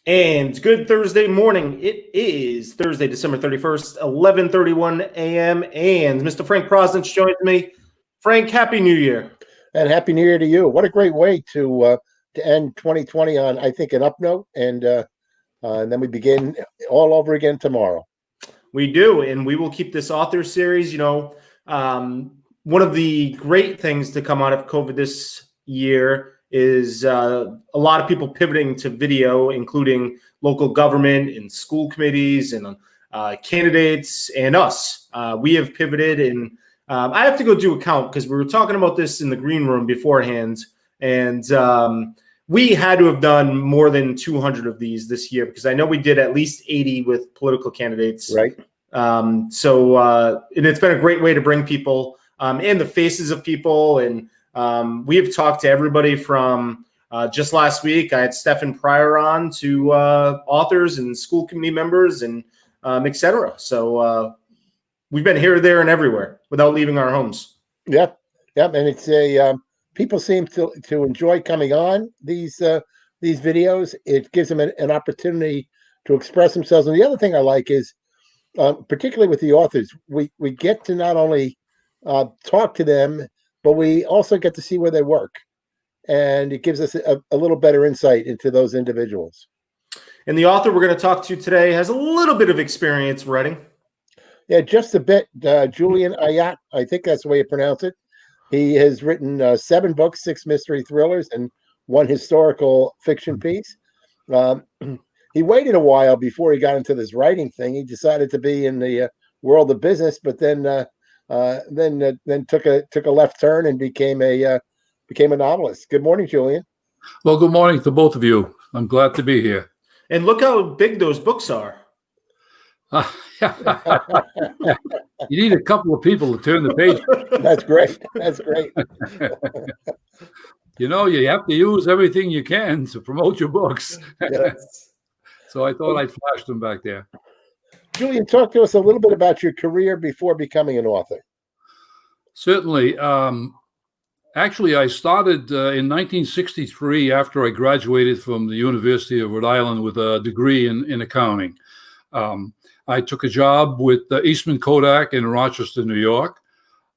And good Thursday morning. It is Thursday, December 31st, 11:31 a.m. And Mr. Frank Prosnich joins me. Frank, Happy New Year. And Happy New Year to you. What a great way to end 2020 on, I think, an up note. And then we begin all over again tomorrow. We do. And we will keep this author series. One of the great things to come out of COVID this year is a lot of people pivoting to video, including local government and school committees and candidates and us. We have pivoted, and I have to go do a count because we were talking about this in the green room beforehand, and we had to have done more than 200 of these this year because I know we did at least 80 with political candidates. Right. And it's been a great way to bring people and the faces of people. And we have talked to everybody from just last week. I had Stephen Pryor on to authors and school committee members and et cetera. So we've been here, there, and everywhere without leaving our homes. Yeah. And it's people seem to enjoy coming on these videos. It gives them an opportunity to express themselves. And the other thing I like is, particularly with the authors, we get to not only talk to them, but we also get to see where they work. And it gives us a little better insight into those individuals. And the author we're going to talk to today has a little bit of experience writing. Yeah, just a bit. Julien Ayotte, I think that's the way you pronounce it. He has written 7 books, 6 mystery thrillers, and 1 historical fiction piece. He waited a while before he got into this writing thing. He decided to be in the world of business, but then took a left turn and became a novelist. Good morning, Julien. Well, good morning to both of you. I'm glad to be here. And look how big those books are. You need a couple of people to turn the page. That's great. That's great. You have to use everything you can to promote your books. Yes. So I thought I'd flash them back there. Julien, talk to us a little bit about your career before becoming an author. Certainly. Actually, I started in 1963 after I graduated from the University of Rhode Island with a degree in accounting. I took a job with Eastman Kodak in Rochester, New York,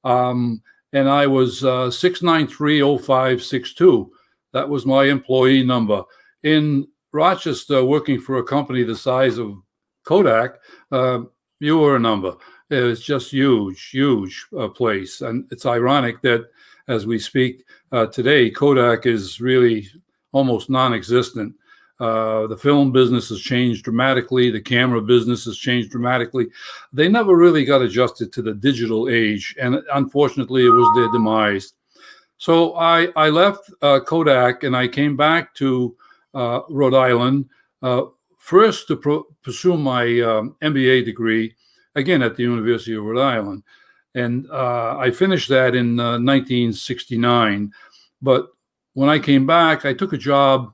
and I was 6930562. That was my employee number. In Rochester, working for a company the size of Kodak, you were a number. It was just huge place. And it's ironic that as we speak today, Kodak is really almost non-existent. The film business has changed dramatically. The camera business has changed dramatically. They never really got adjusted to the digital age. And unfortunately, it was their demise. So I left Kodak and I came back to Rhode Island, first to pursue my MBA degree, again at the University of Rhode Island. And I finished that in 1969. But when I came back, I took a job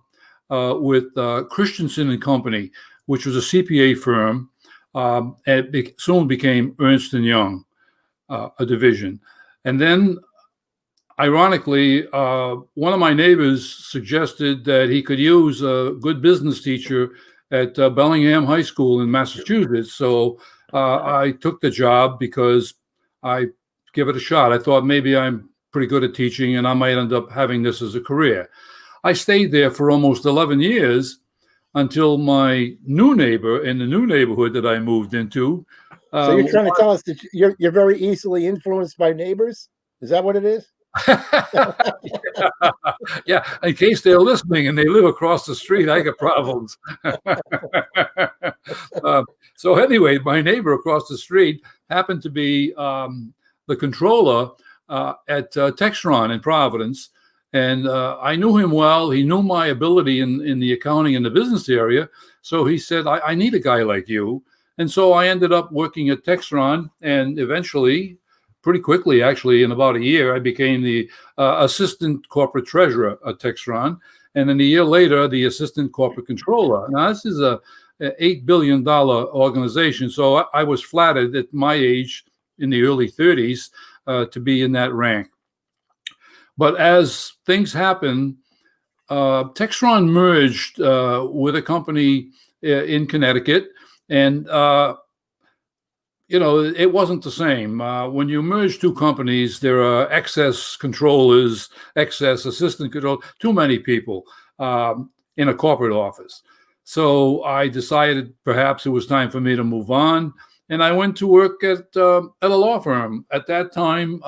with Christensen and Company, which was a CPA firm, and it soon became Ernst & Young, a division. And then, ironically, one of my neighbors suggested that he could use a good business teacher at Bellingham High School in Massachusetts. So I took the job because I give it a shot. I thought maybe I'm pretty good at teaching and I might end up having this as a career. I stayed there for almost 11 years until my new neighbor in the new neighborhood that I moved into. So you're trying to tell us that you're very easily influenced by neighbors? Is that what it is? Yeah, in case they're listening and they live across the street, I got problems. So anyway, my neighbor across the street happened to be the controller at Textron in Providence. And I knew him well. He knew my ability in the accounting and the business area. So he said, I need a guy like you. And so I ended up working at Textron, and eventually, pretty quickly, actually, in about a year, I became the assistant corporate treasurer at Textron. And then a year later, the assistant corporate controller. Now, this is a $8 billion organization. So I was flattered at my age in the early 30s to be in that rank. But as things happen, Textron merged with a company in Connecticut, and it wasn't the same. When you merge two companies, there are excess controllers, excess assistant control, too many people in a corporate office. So I decided perhaps it was time for me to move on, and I went to work at a law firm. At that time,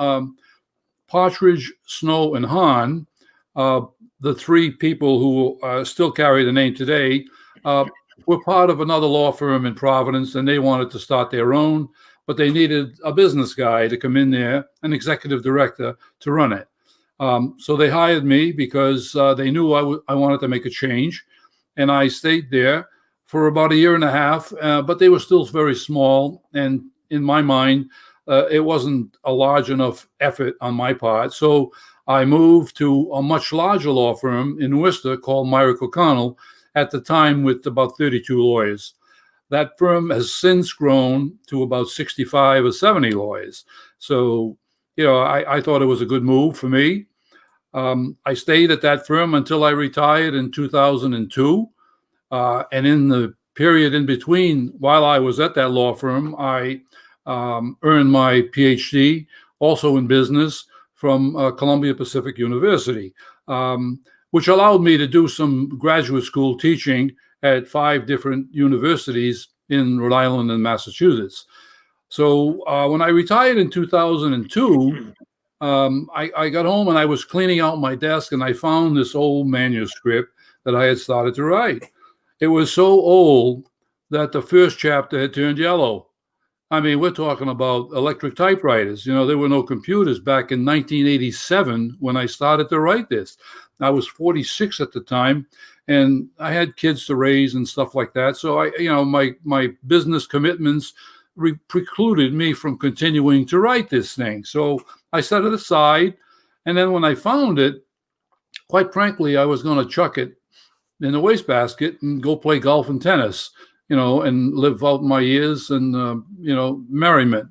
Partridge, Snow, and Hahn, the three people who still carry the name today, were part of another law firm in Providence, and they wanted to start their own, but they needed a business guy to come in there, an executive director to run it. So they hired me because they knew I wanted to make a change, and I stayed there for about a year and a half, but they were still very small, and in my mind, it wasn't a large enough effort on my part. So I moved to a much larger law firm in Worcester called Mirick O'Connell, at the time with about 32 lawyers. That firm has since grown to about 65 or 70 lawyers. So, I thought it was a good move for me. I stayed at that firm until I retired in 2002. And in the period in between, while I was at that law firm, I earned my PhD, also in business, from Columbia Pacific University, which allowed me to do some graduate school teaching at 5 different universities in Rhode Island and Massachusetts. So when I retired in 2002, I got home and I was cleaning out my desk, and I found this old manuscript that I had started to write. It was so old that the first chapter had turned yellow. I mean, we're talking about electric typewriters. There were no computers back in 1987 when I started to write this. I was 46 at the time, and I had kids to raise and stuff like that. So my business commitments precluded me from continuing to write this thing. So I set it aside, and then when I found it, quite frankly, I was going to chuck it in the wastebasket and go play golf and tennis, and live out my years and, merriment.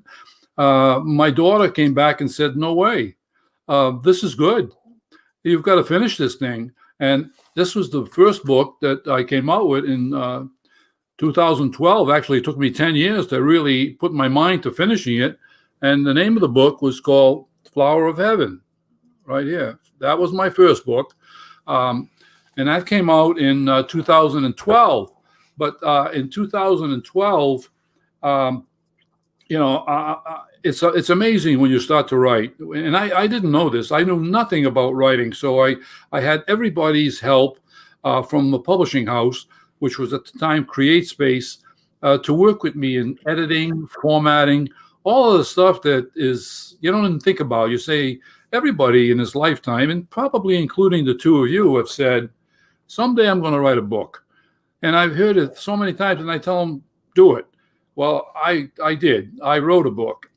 My daughter came back and said, "No way, this is good. You've got to finish this thing." And this was the first book that I came out with in 2012. Actually, it took me 10 years to really put my mind to finishing it. And the name of the book was called Flower of Heaven, right here. That was my first book. And that came out in 2012. But in 2012, it's amazing when you start to write. And I didn't know this. I knew nothing about writing. So I had everybody's help from the publishing house, which was at the time CreateSpace, to work with me in editing, formatting, all of the stuff that is, you don't even think about. You say everybody in his lifetime, and probably including the two of you, have said, someday I'm going to write a book. And I've heard it so many times, and I tell them, do it. Well, I did. I wrote a book,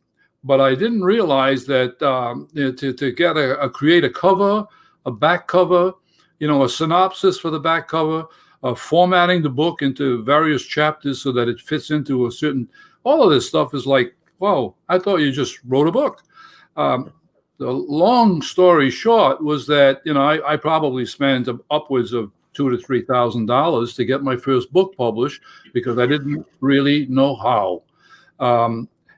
but I didn't realize that to create a cover, a back cover, a synopsis for the back cover, formatting the book into various chapters so that it fits into a certain, all of this stuff is like, whoa, I thought you just wrote a book. The long story short was that, I probably spent upwards of $2,000 to $3,000 to get my first book published because I didn't really know how.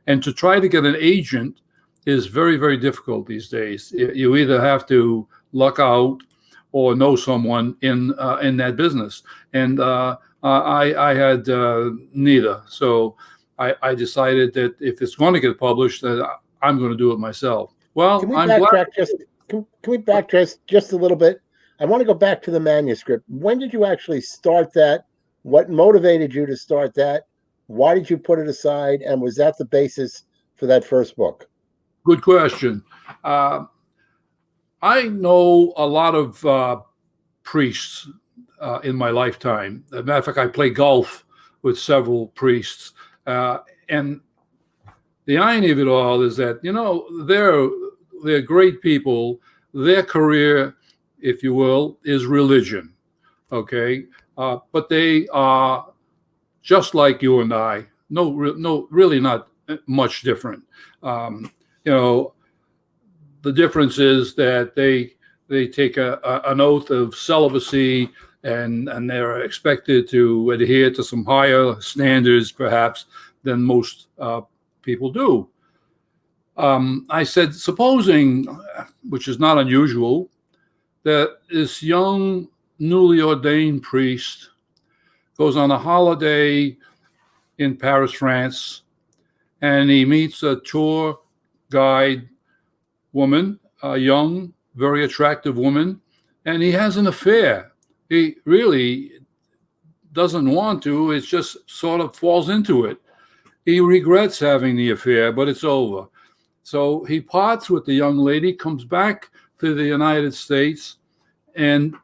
And to try to get an agent is very, very difficult these days. You either have to luck out or know someone in that business. And I had neither. So I decided that if it's going to get published, that I'm going to do it myself. Well, can we backtrack just a little bit? I want to go back to the manuscript. When did you actually start that? What motivated you to start that? Why did you put it aside? And was that the basis for that first book? Good question. I know a lot of priests in my lifetime. As a matter of fact, I play golf with several priests. And the irony of it all is that, they're great people. Their career, if you will, is religion, okay? But they are just like you and I. No, really not much different. The difference is that they they take an oath of celibacy, and they're expected to adhere to some higher standards, perhaps, than most people do. I said, supposing, which is not unusual, that this young, newly ordained priest goes on a holiday in Paris, France, and he meets a tour guide woman, a young, very attractive woman, and he has an affair. He really doesn't want to. It just sort of falls into it. He regrets having the affair, but it's over. So he parts with the young lady, comes back to the United States, and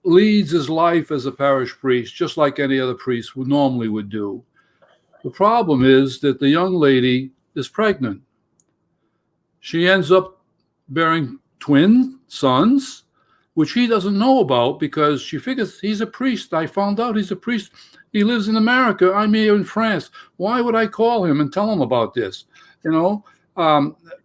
leads his life as a parish priest, just like any other priest would normally do. The problem is that the young lady is pregnant. She ends up bearing twin sons, which he doesn't know about because she figures he's a priest. I found out he's a priest. He lives in America. I'm here in France. Why would I call him and tell him about this?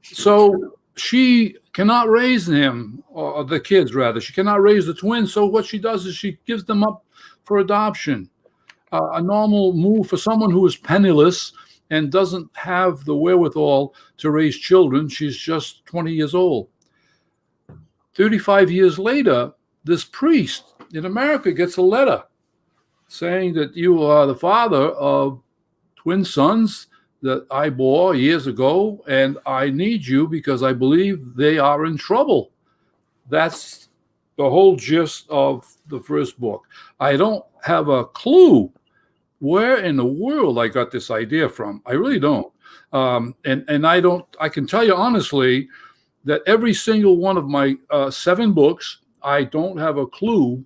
So she cannot raise him, or the kids rather. She cannot raise the twins. So what she does is she gives them up for adoption. A normal move for someone who is penniless and doesn't have the wherewithal to raise children. She's just 20 years old. 35 years later, this priest in America gets a letter saying that you are the father of twin sons that I bore years ago, and I need you because I believe they are in trouble. That's the whole gist of the first book. I don't have a clue where in the world I got this idea from. I really don't. And I can tell you honestly that every single one of my 7 books, I don't have a clue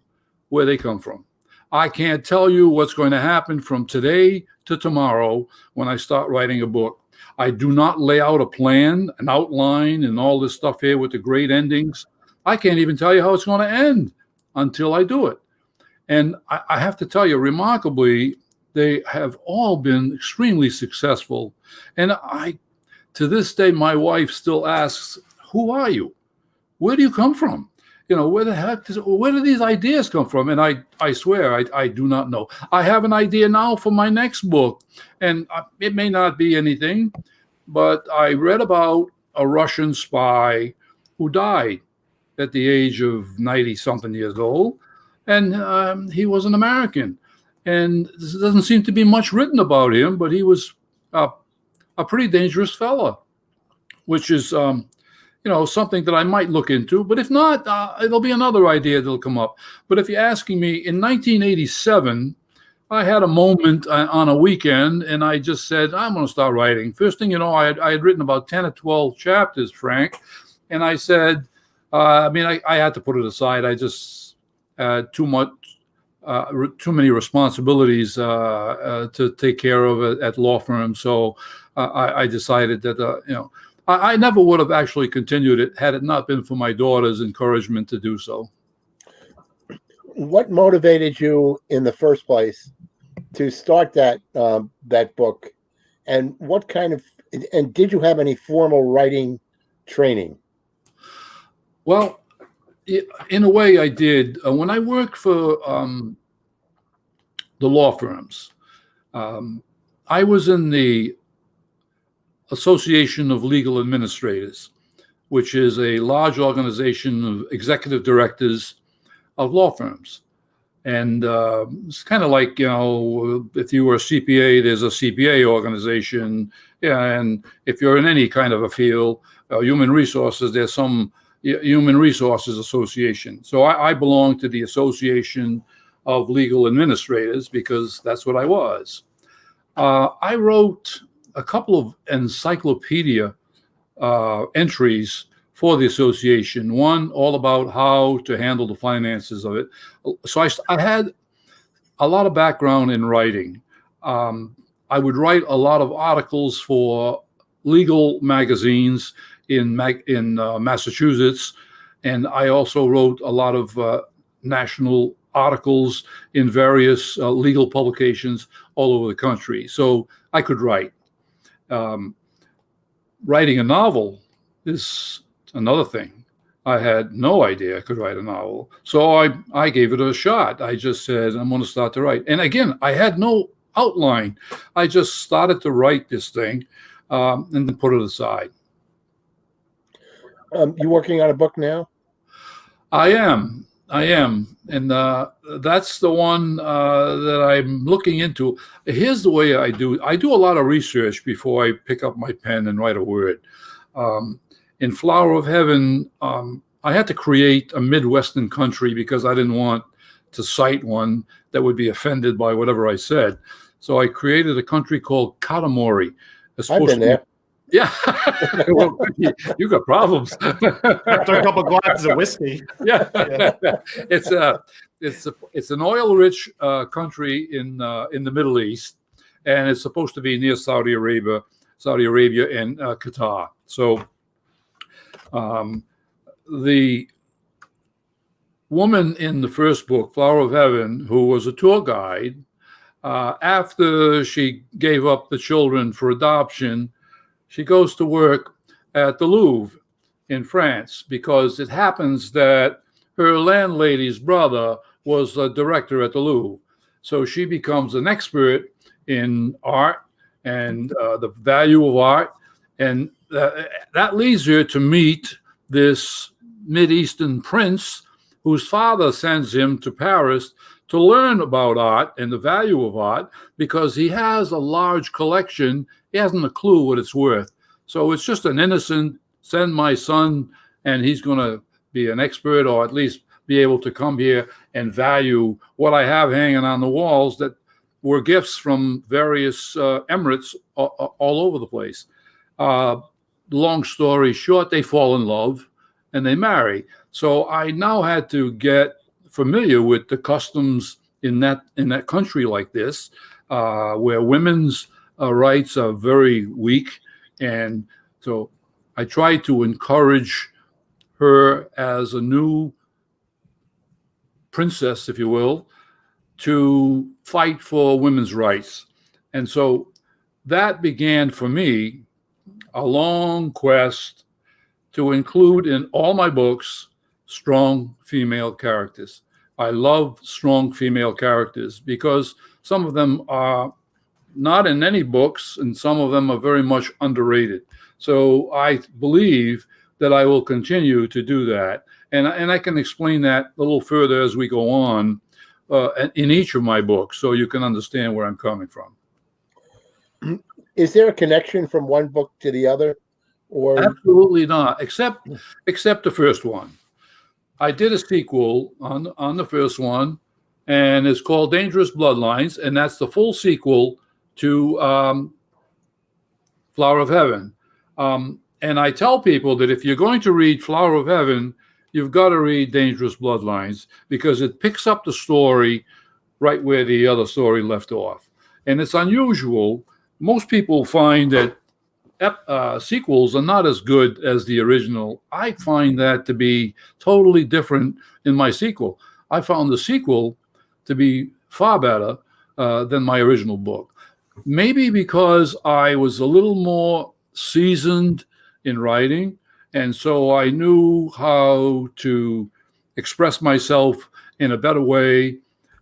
where they come from. I can't tell you what's going to happen from today to tomorrow when I start writing a book. I do not lay out a plan, an outline, and all this stuff here with the great endings. I can't even tell you how it's going to end until I do it. And I have to tell you, remarkably, they have all been extremely successful. And to this day, my wife still asks, who are you? Where do you come from? Where do these ideas come from? And I swear, I do not know. I have an idea now for my next book, and it may not be anything, but I read about a Russian spy who died at the age of 90-something years old, and he was an American. And there doesn't seem to be much written about him, but he was a pretty dangerous fella, which is something that I might look into. But if not, it'll be another idea that'll come up. But if you're asking me, in 1987, I had a moment on a weekend, and I just said, I'm going to start writing. First thing you know, I had written about 10 or 12 chapters, Frank, and I said, I had to put it aside. I just had too many responsibilities to take care of at law firms. So I decided that, I never would have actually continued it had it not been for my daughter's encouragement to do so. What motivated you in the first place to start that book, and and did you have any formal writing training? Well, in a way, I did. When I worked for the law firms, I was in the Association of Legal Administrators, which is a large organization of executive directors of law firms. And it's kind of like, if you were a CPA, there's a CPA organization. Yeah, and if you're in any kind of a field, human resources, there's some Human Resources Association. So I belong to the Association of Legal Administrators because that's what I was. I wrote a couple of encyclopedia entries for the association, one all about how to handle the finances of it. So I had a lot of background in writing. I would write a lot of articles for legal magazines in Massachusetts, and I also wrote a lot of national articles in various legal publications all over the country. So I could write. Writing a novel is another thing. I had no idea I could write a novel. So I gave it a shot. I just said, I'm going to start to write. And again, I had no outline. I just started to write this thing and then put it aside. You working on a book now? I am. And that's the one that I'm looking into. Here's the way I do. I do a lot of research before I pick up my pen and write a word. In Flower of Heaven, I had to create a Midwestern country because I didn't want to cite one that would be offended by whatever I said. So I created a country called Katamari. I've been there. Yeah. Well, you got problems. After a couple glasses of whiskey. Yeah. It's an oil-rich country in the Middle East, and it's supposed to be near Saudi Arabia and Qatar. So the woman in the first book, Flower of Heaven, who was a tour guide, after she gave up the children for adoption, she goes to work at the Louvre in France because it happens that her landlady's brother was a director at the Louvre. So she becomes an expert in art and the value of art. And that leads her to meet this Mideastern prince whose father sends him to Paris to learn about art and the value of art because he has a large collection. He hasn't a clue what it's worth. So it's just an innocent, send my son and he's going to be an expert or at least be able to come here and value what I have hanging on the walls that were gifts from various emirates all over the place. Long story short, they fall in love and they marry. So I now had to get familiar with the customs in that country like this, where women's rights are very weak. And so I tried to encourage her as a new princess, if you will, to fight for women's rights. And so that began for me a long quest to include in all my books strong female characters. I love strong female characters because some of them are not in any books and some of them are very much underrated. So I believe that I will continue to do that. And I can explain that a little further as we go on in each of my books so you can understand where I'm coming from. Is there a connection from one book to the other? Or absolutely not, except the first one. I did a sequel on the first one, and it's called Dangerous Bloodlines, and that's the full sequel to Flower of Heaven. And I tell people that if you're going to read Flower of Heaven, you've got to read Dangerous Bloodlines because it picks up the story right where the other story left off. And it's unusual. Most people find that sequels are not as good as the original. I find that to be totally different in my sequel. I found the sequel to be far better than my original book. Maybe because I was a little more seasoned in writing, and so I knew how to express myself in a better way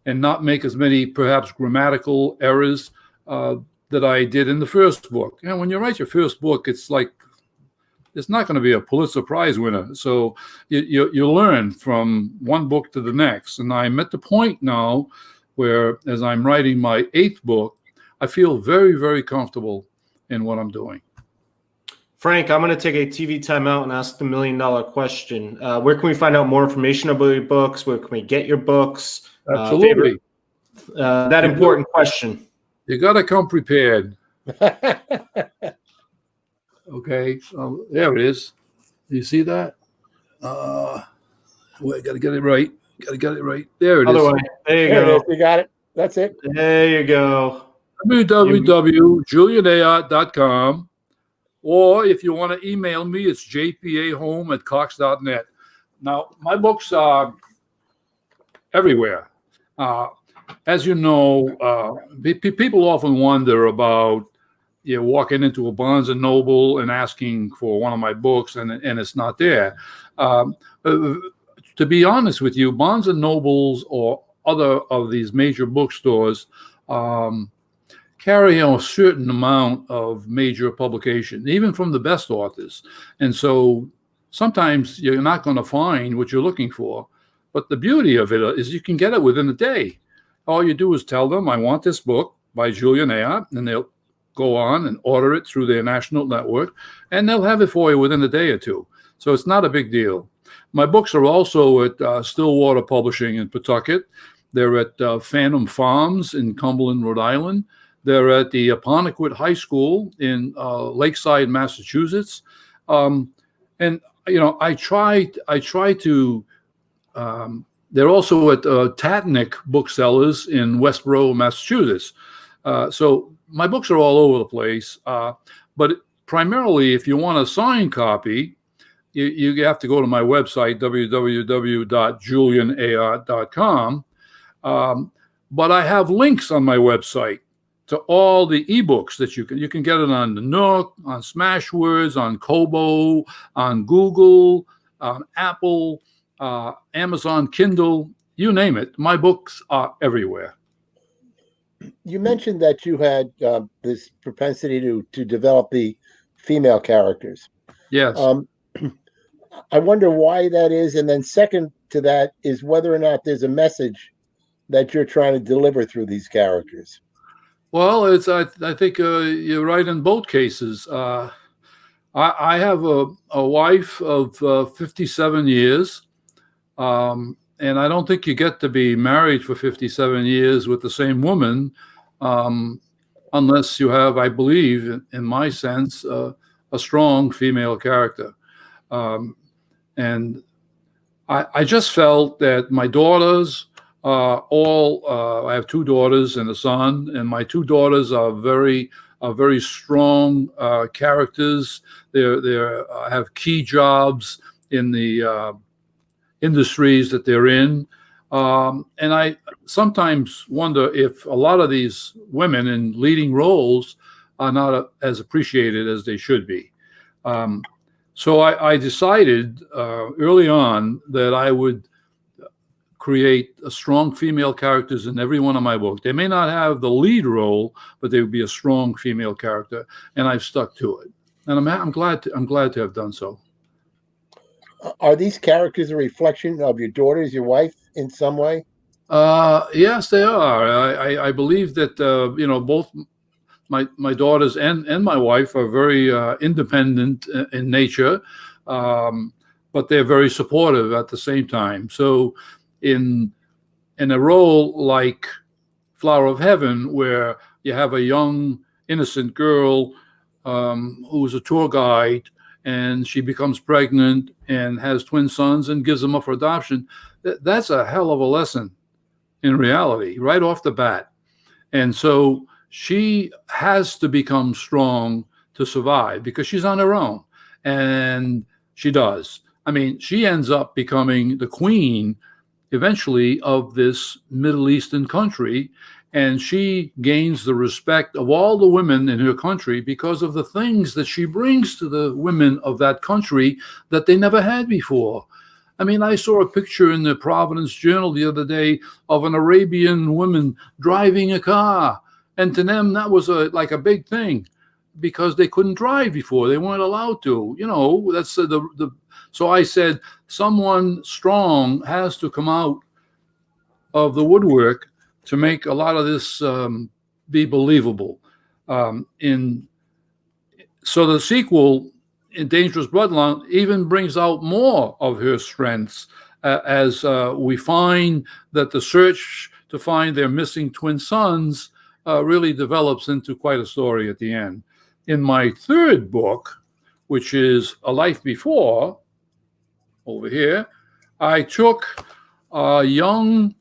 and not make as many perhaps grammatical errors that I did in the first book. You know, when you write your first book, it's like it's not going to be a Pulitzer Prize winner. So you learn from one book to the next. And I'm at the point now where, as I'm writing my 8th book, I feel very, very comfortable in what I'm doing. Frank, I'm going to take a TV timeout and ask the $1 million question. Where can we find out more information about your books? Where can we get your books? Absolutely. That important question. You got to come prepared. Okay. There it is. Do you see that? I got to get it right. There it is. Way. There you go. You got it. That's it. There you go. www.julianayotte.com. Or if you want to email me, it's jpahome@cox.net. Now, my books are everywhere. As you know, people often wonder about, you're walking into a Barnes and Noble and asking for one of my books, and it's not there. To be honest with you, Barnes and Nobles or other of these major bookstores carry a certain amount of major publication, even from the best authors. And so sometimes you're not going to find what you're looking for. But the beauty of it is you can get it within a day. All you do is tell them, I want this book by Julien Ayotte, and they'll go on and order it through their national network, and they'll have it for you within a day or two. So it's not a big deal. My books are also at Stillwater Publishing in Pawtucket. They're at Phantom Farms in Cumberland, Rhode Island. They're at the Apponequet High School in Lakeside, Massachusetts. And I try to. They're also at Tatnick Booksellers in Westborough, Massachusetts. So my books are all over the place. But primarily, if you want a signed copy, you have to go to my website, www.julienayotte.com. But I have links on my website to all the ebooks that you can get it on the Nook, on Smashwords, on Kobo, on Google, on Apple, Amazon Kindle, you name it. My books are everywhere. You mentioned that you had this propensity to develop the female characters. Yes. I wonder why that is. And then second to that is whether or not there's a message that you're trying to deliver through these characters. Well, I think you're right in both cases. I have a wife of 57 years, and I don't think you get to be married for 57 years with the same woman unless you have, I believe, in my sense, a strong female character. And I just felt that my daughters I have two daughters and a son, and my two daughters are very strong characters. They have key jobs in the industries that they're in. And I sometimes wonder if a lot of these women in leading roles are not as appreciated as they should be. So I decided early on that I would create strong female characters in every one of my books. They may not have the lead role, but they would be a strong female character, and I've stuck to it. And I'm glad to have done so. Are these characters a reflection of your daughters, your wife, in some way? Yes, they are. I believe that both my daughters and my wife are very independent in nature, but they're very supportive at the same time. So in a role like Flower of Heaven, where you have a young, innocent girl who's a tour guide, and she becomes pregnant and has twin sons and gives them up for adoption, that's a hell of a lesson in reality, right off the bat. And so she has to become strong to survive because she's on her own, and she does. I mean, she ends up becoming the queen eventually of this Middle Eastern country, and she gains the respect of all the women in her country because of the things that she brings to the women of that country that they never had before. I mean, I saw a picture in the Providence Journal the other day of an Arabian woman driving a car, and to them that was like a big thing because they couldn't drive before. They weren't allowed to. That's the So I said, someone strong has to come out of the woodwork to make a lot of this be believable. So the sequel, in Dangerous Bloodline, even brings out more of her strengths as we find that the search to find their missing twin sons really develops into quite a story at the end. In my third book, which is A Life Before, over here, I took a young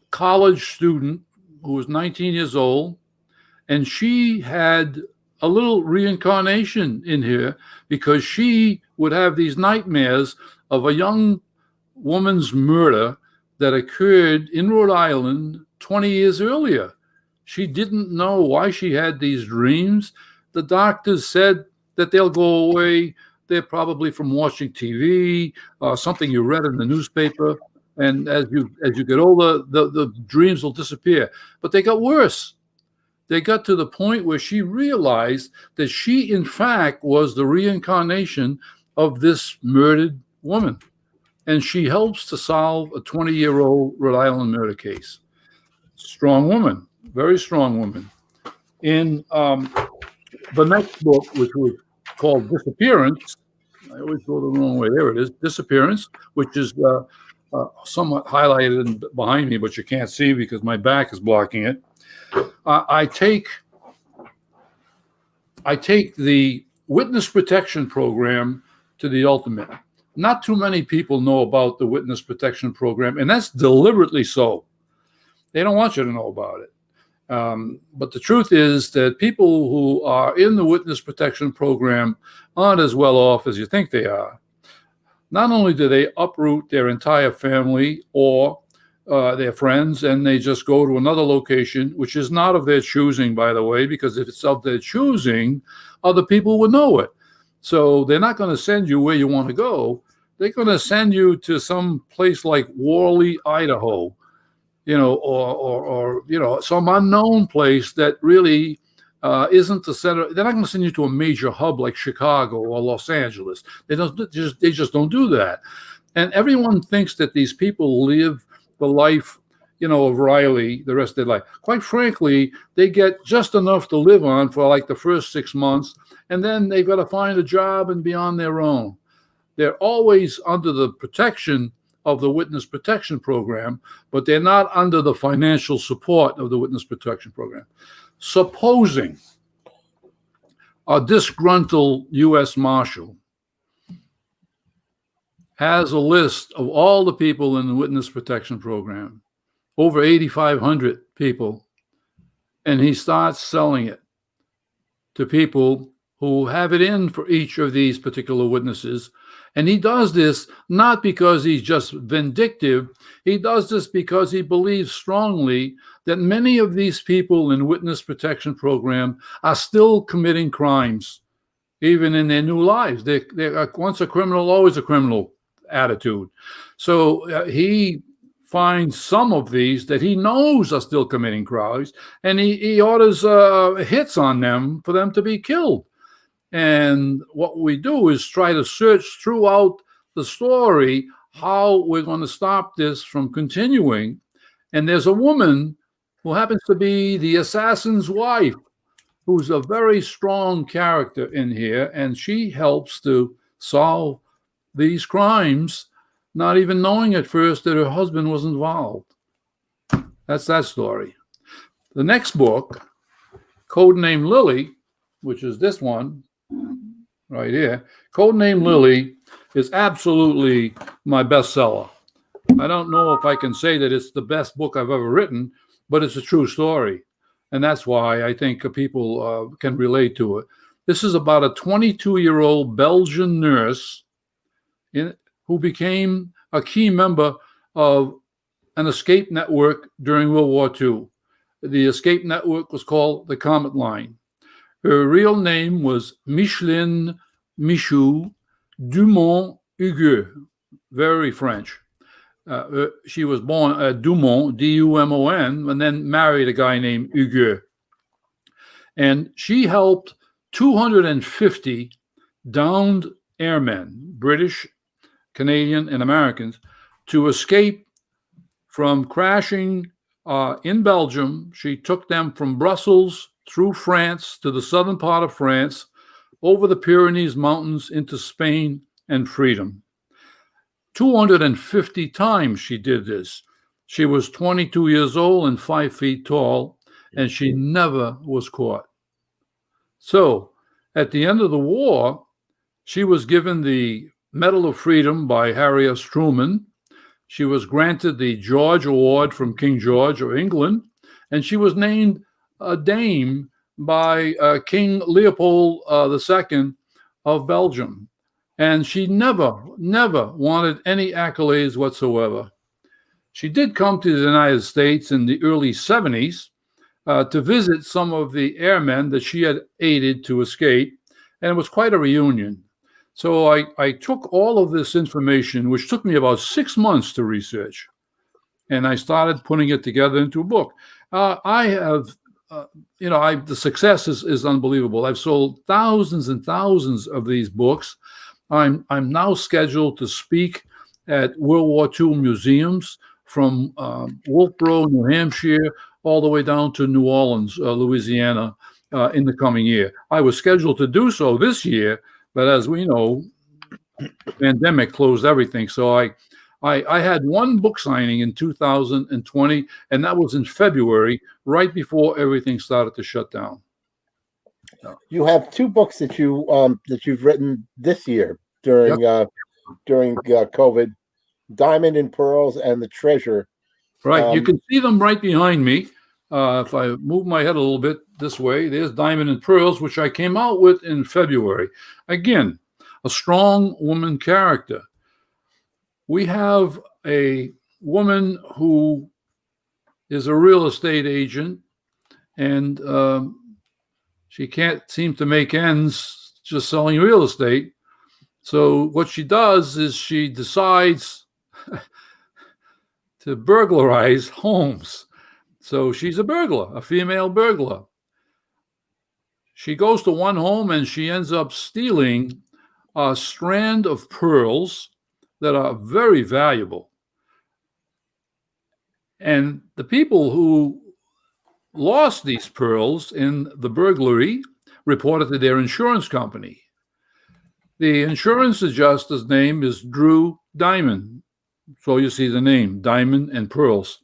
college student who was 19 years old, and she had a little reincarnation in here because she would have these nightmares of a young woman's murder that occurred in Rhode Island 20 years earlier. She didn't know why she had these dreams. The doctors said that they'll go away. They're probably from watching TV, something you read in the newspaper. And as you get older, the dreams will disappear. But they got worse. They got to the point where she realized that she, in fact, was the reincarnation of this murdered woman. And she helps to solve a 20-year-old Rhode Island murder case. Strong woman, very strong woman. In the next book, which was called Disappearance, I always go the wrong way. There it is, Disappearance, which is somewhat highlighted behind me, but you can't see because my back is blocking it. I take the witness protection program to the ultimate. Not too many people know about the witness protection program, and that's deliberately so. They don't want you to know about it. But the truth is that people who are in the witness protection program aren't as well off as you think they are. Not only do they uproot their entire family or their friends, and they just go to another location, which is not of their choosing, by the way, because if it's of their choosing, other people would know it. So they're not going to send you where you want to go. They're going to send you to some place like Worley, Idaho, or some unknown place that really isn't the center. They're not going to send you to a major hub like Chicago or Los Angeles. They just don't do that. And everyone thinks that these people live the life, of Riley the rest of their life. Quite frankly, they get just enough to live on for like the first 6 months, and then they've got to find a job and be on their own. They're always under the protection of the witness protection program, but they're not under the financial support of the witness protection program. Supposing a disgruntled U.S. Marshal has a list of all the people in the witness protection program, over 8,500 people, and he starts selling it to people who have it in for each of these particular witnesses. And he does this not because he's just vindictive. He does this because he believes strongly that many of these people in witness protection program are still committing crimes, even in their new lives. They're once a criminal, always a criminal attitude. So he finds some of these that he knows are still committing crimes, and he orders hits on them for them to be killed. And what we do is try to search throughout the story how we're going to stop this from continuing. And there's a woman who happens to be the assassin's wife, who's a very strong character in here, and she helps to solve these crimes, not even knowing at first that her husband was involved. That's that story. The next book, Codename Lily, which is this one right here, Codename Lily, is absolutely my bestseller. I don't know if I can say that it's the best book I've ever written, but it's a true story. And that's why I think people can relate to it. This is about a 22-year-old Belgian nurse who became a key member of an escape network during World War II. The escape network was called the Comet Line. Her real name was Micheline Michou Dumont Hugues, very French. She was born at Dumont, D-U-M-O-N, and then married a guy named Hugues. And she helped 250 downed airmen, British, Canadian, and Americans, to escape from crashing in Belgium. She took them from Brussels through France to the southern part of France, over the Pyrenees Mountains into Spain and freedom. 250 times she did this. She was 22 years old and 5 feet tall, and she never was caught. So at the end of the war, she was given the Medal of Freedom by Harry S. Truman. She was granted the George Award from King George of England, and she was named a dame by King Leopold II of Belgium. And she never wanted any accolades whatsoever. She did come to the United States in the early 70s, to visit some of the airmen that she had aided to escape, and it was quite a reunion. So I took all of this information, which took me about 6 months to research, and I started putting it together into a book. I have, the success is unbelievable. I've sold thousands and thousands of these books. I'm now scheduled to speak at World War II museums from Wolfboro, New Hampshire, all the way down to New Orleans, Louisiana, in the coming year. I was scheduled to do so this year, but as we know, the pandemic closed everything. So I had one book signing in 2020, and that was in February, right before everything started to shut down. You have two books that you've written this year during COVID: Diamond and Pearls and The Treasure. Right, you can see them right behind me. If I move my head a little bit this way, there's Diamond and Pearls, which I came out with in February. Again, a strong woman character. We have a woman who is a real estate agent, and she can't seem to make ends just selling real estate. So what she does is she decides to burglarize homes. So she's a burglar, a female burglar. She goes to one home and she ends up stealing a strand of pearls that are very valuable. And the people who lost these pearls in the burglary reported to their insurance company. The insurance adjuster's name is Drew Diamond. So you see the name, Diamond and Pearls.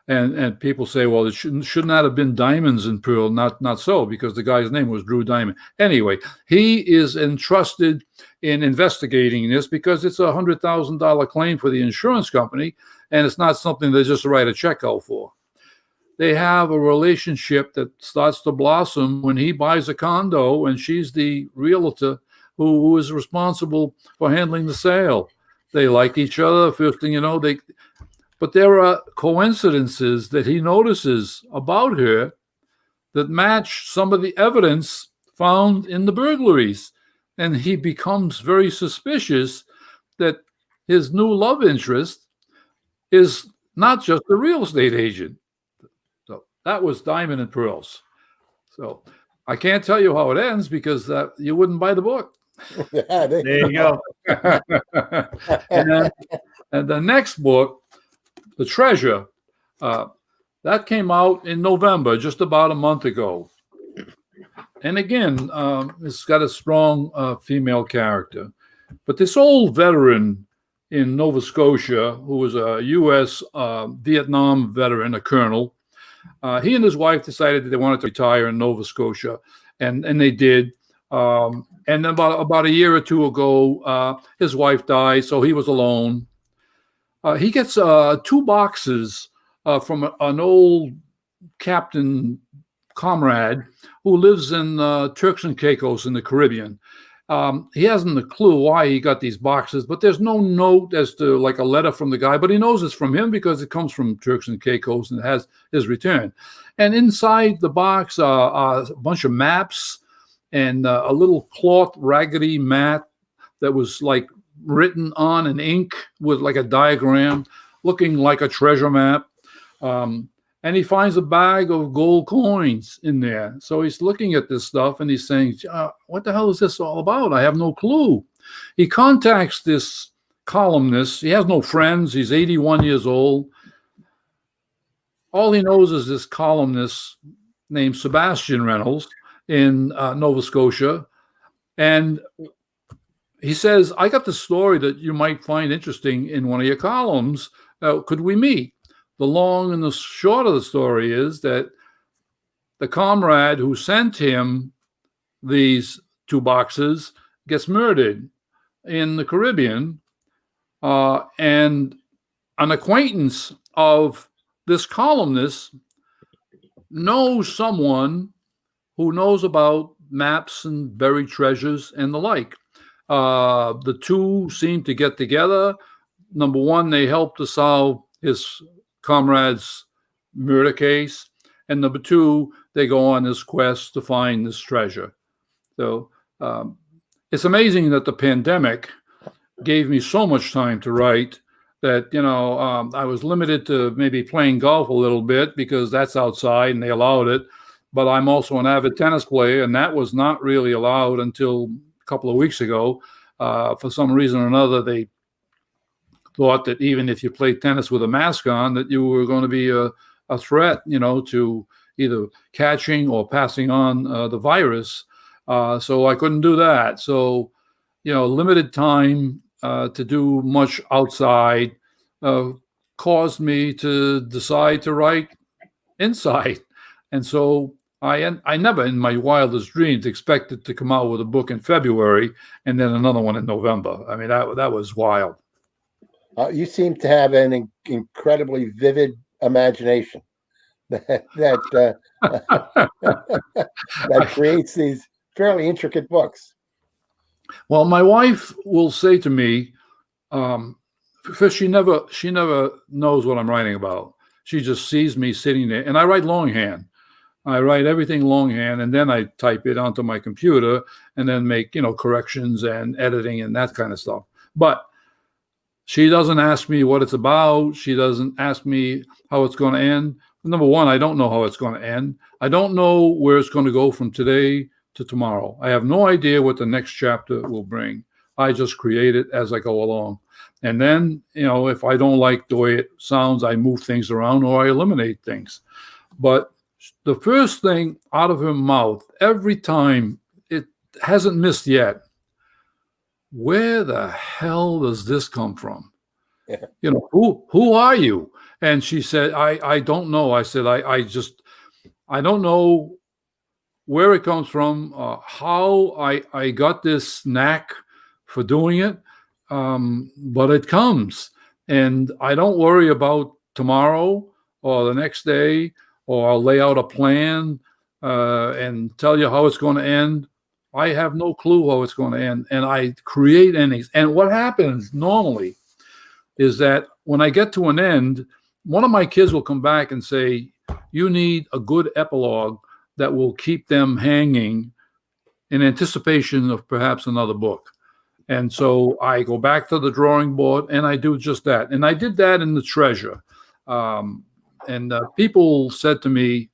And people say, well, it should not have been Diamonds and Pearl. Not so, because the guy's name was Drew Diamond. Anyway, he is entrusted in investigating this because it's a $100,000 claim for the insurance company, and it's not something they just write a check out for. They have a relationship that starts to blossom when he buys a condo, and she's the realtor who is responsible for handling the sale. They like each other. First thing you know, but there are coincidences that he notices about her that match some of the evidence found in the burglaries. And he becomes very suspicious that his new love interest is not just a real estate agent. So that was Diamond and Pearls. So I can't tell you how it ends because you wouldn't buy the book. There you go. and the next book, The Treasure, that came out in November, just about a month ago. And again, it's got a strong female character. But this old veteran in Nova Scotia, who was a U.S. Vietnam veteran, a colonel, he and his wife decided that they wanted to retire in Nova Scotia, and they did. And about a year or two ago, his wife died, so he was alone. He gets 2 boxes from an old captain comrade who lives in Turks and Caicos in the Caribbean. He hasn't a clue why he got these boxes, but there's no note as to like a letter from the guy, but he knows it's from him because it comes from Turks and Caicos and it has his return. And inside the box are a bunch of maps and a little cloth raggedy mat that was like written on in ink with like a diagram looking like a treasure map. And he finds a bag of gold coins in there. So he's looking at this stuff and he's saying, what the hell is this all about? I have no clue. He contacts this columnist. He has no friends. He's 81 years old. All he knows is this columnist named Sebastian Reynolds in Nova Scotia. And he says, I got this story that you might find interesting in one of your columns. Could we meet? The long and the short of the story is that the comrade who sent him these 2 boxes gets murdered in the Caribbean. And an acquaintance of this columnist knows someone who knows about maps and buried treasures and the like. The 2 seem to get together. Number one, they help to solve his comrade's murder case. And number two, they go on this quest to find this treasure. So it's amazing that the pandemic gave me so much time to write that, I was limited to maybe playing golf a little bit because that's outside and they allowed it. But I'm also an avid tennis player, and that was not really allowed until a couple of weeks ago. For some reason or another, they thought that even if you played tennis with a mask on, that you were going to be a threat, to either catching or passing on the virus. So I couldn't do that. So, limited time to do much outside caused me to decide to write inside. And so I never in my wildest dreams expected to come out with a book in February and then another one in November. I mean, that was wild. You seem to have an incredibly vivid imagination that creates these fairly intricate books. Well, my wife will say to me, first, she never knows what I'm writing about. She just sees me sitting there, and I write longhand. I write everything longhand, and then I type it onto my computer and then make, corrections and editing and that kind of stuff. But she doesn't ask me what it's about. She doesn't ask me how it's going to end. Number one, I don't know how it's going to end. I don't know where it's going to go from today to tomorrow. I have no idea what the next chapter will bring. I just create it as I go along. And then, if I don't like the way it sounds, I move things around or I eliminate things. But the first thing out of her mouth, every time, it hasn't missed yet. Where the hell does this come from? Yeah. Who are you? And she said, I don't know. I said, I don't know where it comes from, how I got this knack for doing it, but it comes. And I don't worry about tomorrow or the next day, or I'll lay out a plan and tell you how it's going to end. I have no clue how it's going to end, and I create endings. And what happens normally is that when I get to an end, one of my kids will come back and say, you need a good epilogue that will keep them hanging in anticipation of perhaps another book. And so I go back to the drawing board and I do just that. And I did that in The Treasure. And people said to me,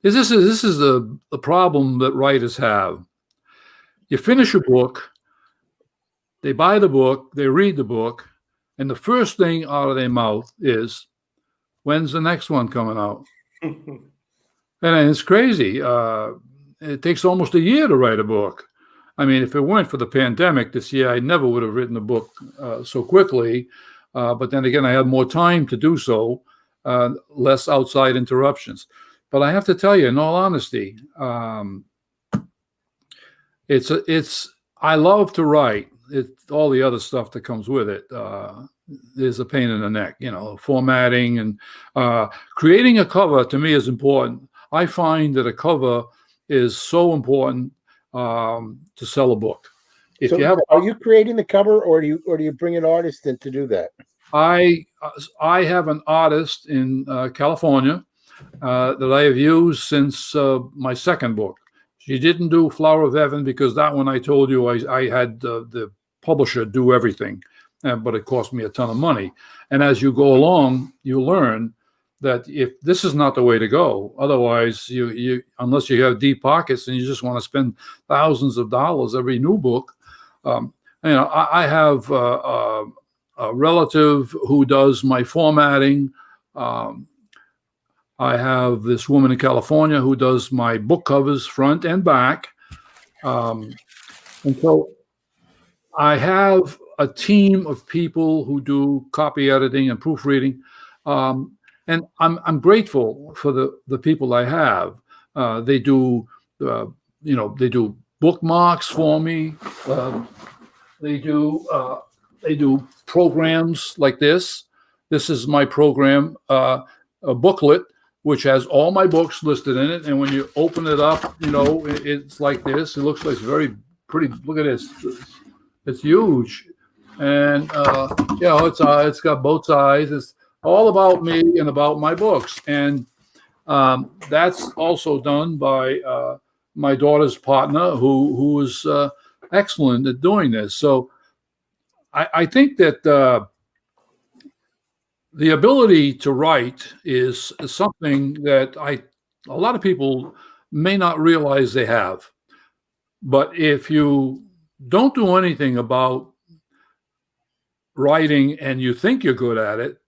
this is the problem that writers have. You finish a book, they buy the book, they read the book, and the first thing out of their mouth is, when's the next one coming out? And it's crazy. It takes almost a year to write a book. I mean, if it weren't for the pandemic this year, I never would have written a book so quickly. But then again, I had more time to do so, less outside interruptions. But I have to tell you, in all honesty, I love to write. It's all the other stuff that comes with it. There's a pain in the neck, formatting and creating a cover to me is important. I find that a cover is so important to sell a book. Are you creating the cover, or do you bring an artist in to do that? I have an artist in California that I have used since my second book. She didn't do Flower of Heaven because that one I told you I had the publisher do everything, but it cost me a ton of money. And as you go along, you learn that if this is not the way to go, otherwise you unless you have deep pockets and you just want to spend thousands of dollars every new book. I have a relative who does my formatting. I have this woman in California who does my book covers front and back. And so I have a team of people who do copy editing and proofreading. And I'm grateful for the people I have. They do bookmarks for me. They do programs like this. This is my program, a booklet, which has all my books listed in it. And when you open it up, it's like this. It looks like it's very pretty. Look at this. It's huge. And, it's got both sides. It's all about me and about my books. And That's also done by my daughter's partner, who is excellent at doing this. So I think that the ability to write is something that a lot of people may not realize they have. But if you don't do anything about writing and you think you're good at it,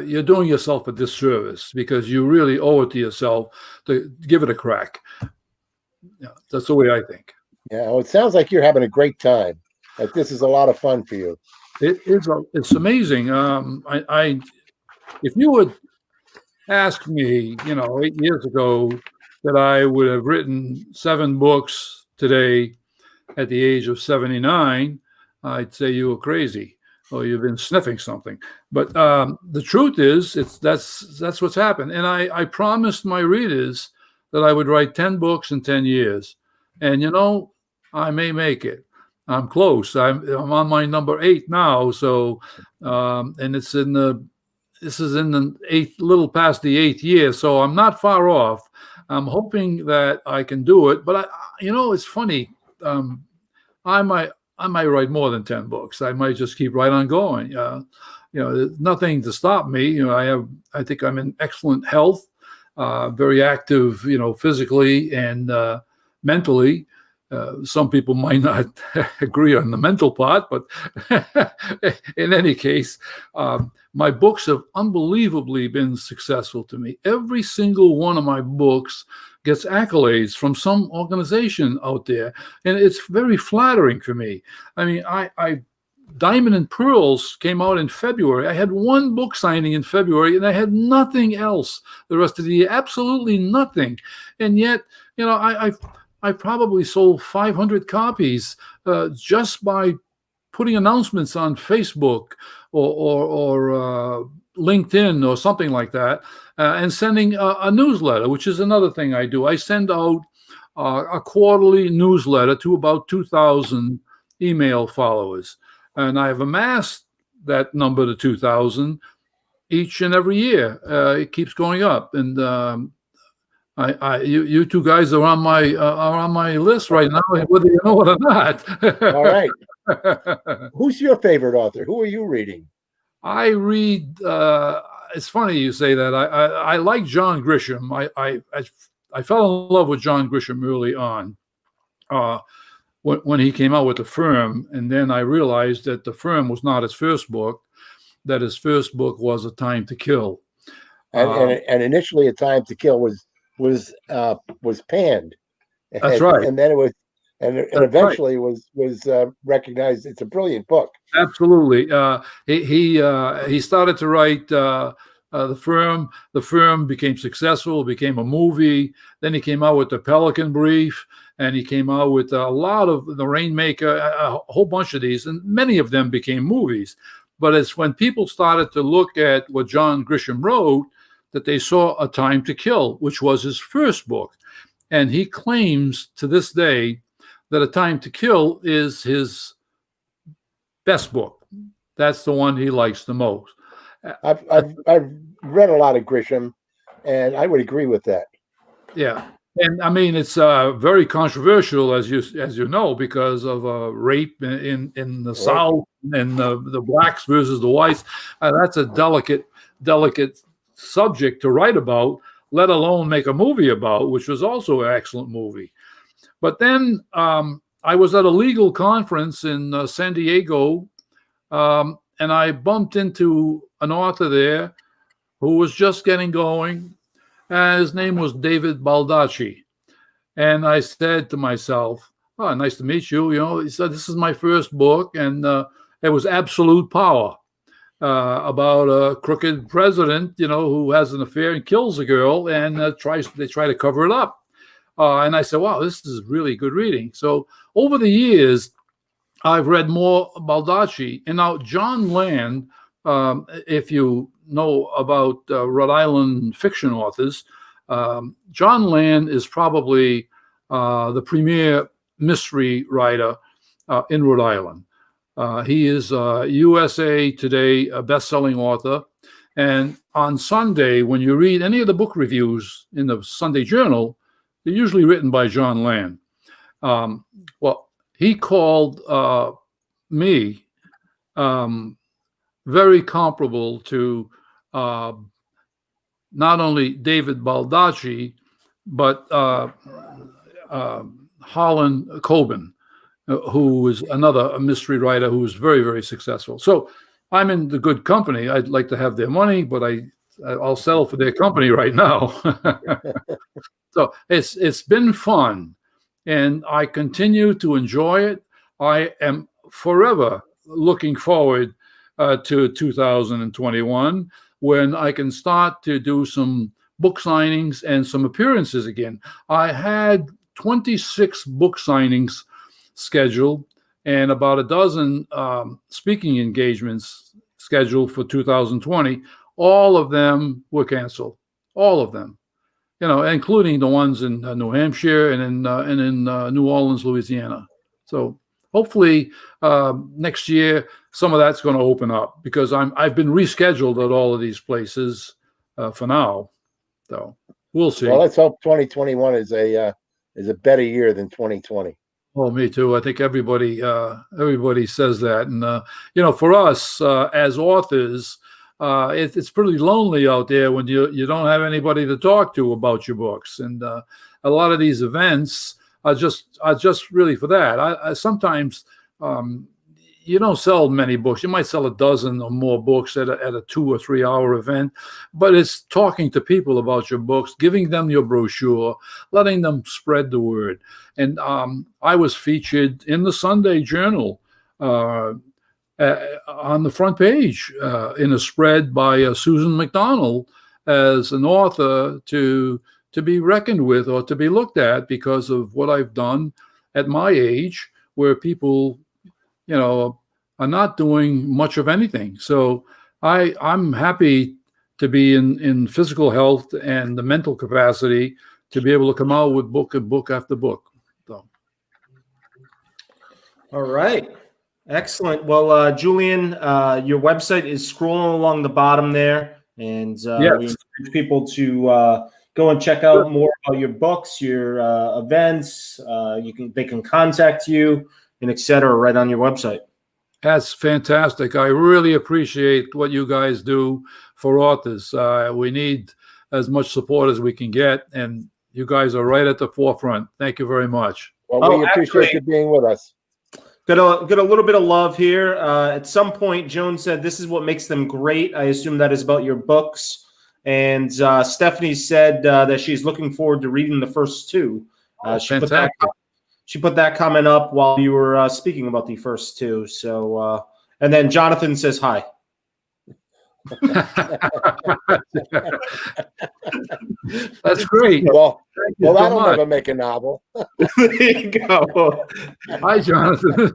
you're doing yourself a disservice, because you really owe it to yourself to give it a crack. Yeah, that's the way I think. Yeah, well, it sounds like you're having a great time. Like this is a lot of fun for you. It's amazing. If you would ask me, 8 years ago, that I would have written 7 books today at the age of 79, I'd say you were crazy, or you've been sniffing something. But the truth is, that's what's happened. And I promised my readers that I would write 10 books in 10 years. And, I may make it. I'm close. I'm on my number 8 now. So, and this is in the 8th, little past the 8th year. So I'm not far off. I'm hoping that I can do it. But it's funny. I might write more than 10 books. I might just keep right on going. There's nothing to stop me. I think I'm in excellent health, very active, physically and mentally. Some people might not agree on the mental part, but in any case, my books have unbelievably been successful to me. Every single one of my books gets accolades from some organization out there, and it's very flattering for me. I mean, Diamond and Pearls came out in February. I had 1 book signing in February, and I had nothing else the rest of the year, absolutely nothing. And yet, I probably sold 500 copies just by putting announcements on Facebook or LinkedIn or something like that, and sending a newsletter, which is another thing I do. I send out a quarterly newsletter to about 2,000 email followers, and I've amassed that number to 2,000 each and every year. It keeps going up, and you two guys are on my list right now, whether you know it or not. All right. Who's your favorite author? Who are you reading? I read. It's funny you say that. I like John Grisham. I fell in love with John Grisham early on, when he came out with The Firm, and then I realized that The Firm was not his first book. That his first book was A Time to Kill. And initially, A Time to Kill was panned. That's right. And then it was, and eventually was recognized. It's a brilliant book. Absolutely. He started to write The Firm. The Firm became successful, became a movie. Then he came out with The Pelican Brief, and he came out with a lot of The Rainmaker, a whole bunch of these, and many of them became movies. But it's when people started to look at what John Grisham wrote that they saw A Time to Kill, which was his first book. And he claims to this day that A Time to Kill is his best book. That's the one he likes the most. I've read a lot of Grisham, and I would agree with that. Yeah. And I mean, it's very controversial, as you know, because of rape in the right. South, and the blacks versus the whites. That's a delicate subject to write about, let alone make a movie about, which was also an excellent movie. But then I was at a legal conference in San Diego, and I bumped into an author there who was just getting going. His name was David Baldacci. And I said to myself, "Oh, nice to meet you." He said, "This is my first book." And it was Absolute Power, about a crooked president, who has an affair and kills a girl, and they try to cover it up. And I said, "Wow, this is really good reading." So over the years, I've read more Baldacci. And now Jon Land, if you know about Rhode Island fiction authors, Jon Land is probably the premier mystery writer in Rhode Island. He is USA Today a best-selling author. And on Sunday, when you read any of the book reviews in the Sunday Journal, they're usually written by Jon Land. Well, he called me very comparable to not only David Baldacci, but Harlan Coben, who was another mystery writer who was very, very successful. So I'm in the good company. I'd like to have their money, but I'll settle for their company right now. So it's been fun, and I continue to enjoy it. I am forever looking forward to 2021, when I can start to do some book signings and some appearances again. I had 26 book signings scheduled and about a dozen speaking engagements scheduled for 2020. All of them were canceled. All of them, including the ones in New Hampshire and in New Orleans, Louisiana. So hopefully next year some of that's going to open up, because I've been rescheduled at all of these places for now. So we'll see. Well, let's hope 2021 is a better year than 2020. Oh, me too. I think everybody says that, and for us as authors, it's pretty lonely out there when you don't have anybody to talk to about your books, and a lot of these events are just really for that. I sometimes you don't sell many books. You might sell a dozen or more books at a 2 or 3 hour event, but it's talking to people about your books, giving them your brochure, letting them spread the word. And I was featured in the Sunday Journal on the front page in a spread by Susan McDonald as an author to be reckoned with or to be looked at because of what I've done at my age, where people are not doing much of anything. So I'm happy to be in physical health and the mental capacity to be able to come out with book after book. So. All right. Excellent. Well, Julien, your website is scrolling along the bottom there, and Yes. we encourage people to go and check out more about your books, your events. They can contact you and et cetera right on your website. That's fantastic. I really appreciate what you guys do for authors. We need as much support as we can get, and you guys are right at the forefront. Thank you very much. Well, we appreciate you being with us. Got a little bit of love here. At some point, Joan said, "This is what makes them great." I assume that is about your books. And Stephanie said that she's looking forward to reading the first two. She put that comment up while you were speaking about the first two. So, and then Jonathan says hi. That's great. Well, that'll never make a novel. There you go. Hi, Jonathan.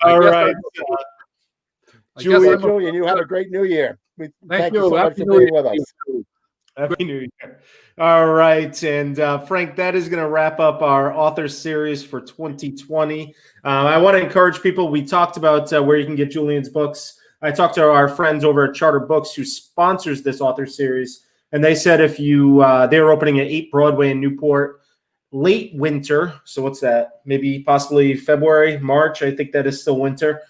All right. Julien, you have a great new year. Thank you so much for being with us. Happy New Year. All right. And Frank, that is going to wrap up our author series for 2020. I want to encourage people. We talked about where you can get Julien's books. I talked to our friends over at Charter Books who sponsors this author series. And they said if you, they were opening at 8 Broadway in Newport late winter. So what's that? Maybe possibly February, March. I think that is still winter.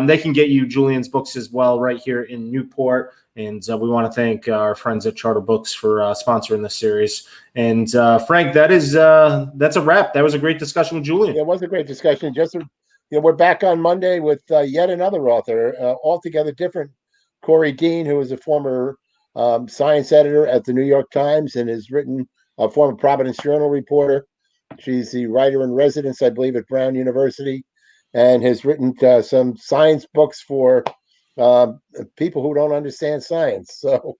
They can get you Julien's books as well right here in Newport. And we want to thank our friends at Charter Books for sponsoring this series. And Frank, that's a wrap. That was a great discussion with Julien. Yeah, it was a great discussion. We're back on Monday with yet another author, altogether different. Corey Dean, who is a former science editor at the New York Times and has written a former Providence Journal reporter. She's the writer in residence, I believe, at Brown University, and has written some science books for people who don't understand science. So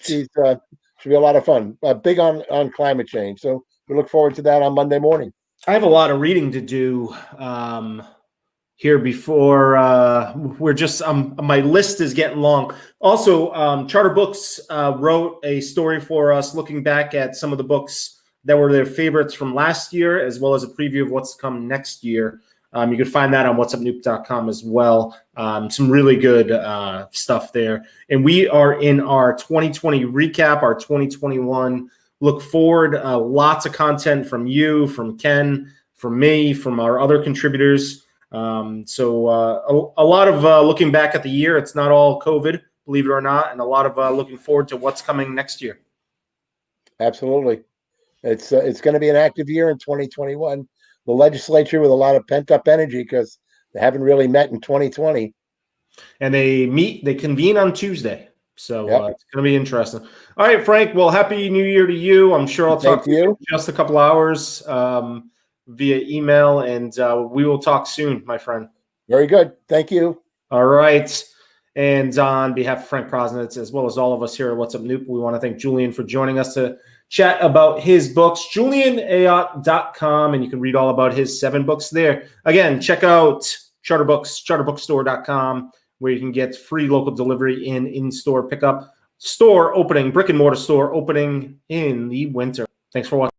she's should be a lot of fun. Big on climate change. So we look forward to that on Monday morning. I have a lot of reading to do here before we're just my list is getting long. Also, Charter Books wrote a story for us looking back at some of the books that were their favorites from last year, as well as a preview of what's to come next year. You can find that on WhatsUpNewp.com as well. Some really good stuff there. And we are in our 2020 recap, our 2021 look forward. Lots of content from you, from Ken, from me, from our other contributors. So a lot of looking back at the year. It's not all COVID, believe it or not, and a lot of looking forward to what's coming next year. Absolutely. It's going to be an active year in 2021. The legislature with a lot of pent-up energy because they haven't really met in 2020. And they convene on Tuesday. So Yep. it's going to be interesting. All right, Frank. Well, Happy New Year to you. I'm sure I'll talk to you in just a couple hours via email, and we will talk soon, my friend. Very good. Thank you. All right. And on behalf of Frank Prosnitz, as well as all of us here at What's Up Newp, we want to thank Julien for joining us to chat about his books, JulienAyotte.com, and you can read all about his 7 books there. Again, check out charterbookstore.com, where you can get free local delivery and in-store pickup. Store opening, brick and mortar store opening in the winter. Thanks for watching.